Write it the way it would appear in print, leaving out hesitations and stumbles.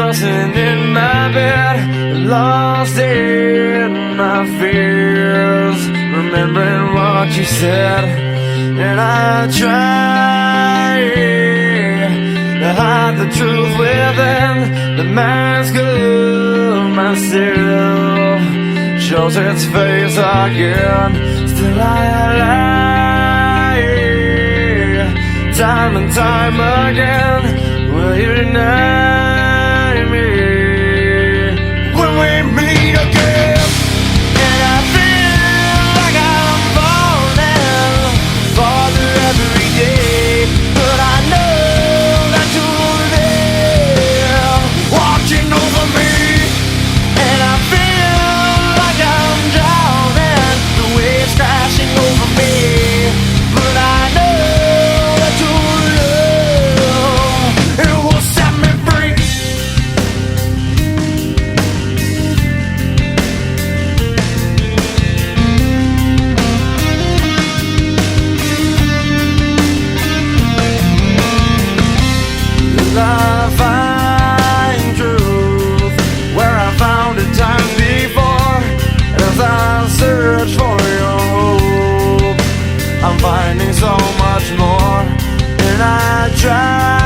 tossing in my bed, lost in my fears, remembering what you said. And I try to hide the truth within the mask of myself, shows its face again. Still I lie, time and time again. Will you deny me when we meet again? And I feel like I'm falling farther every day, but I know that you're there, watching over me. And I feel like I'm drowning, the waves crashing over me, but I know that your love, it will set me free. I find truth where I found it time before. As I search for your hope, I'm finding so much more. And I try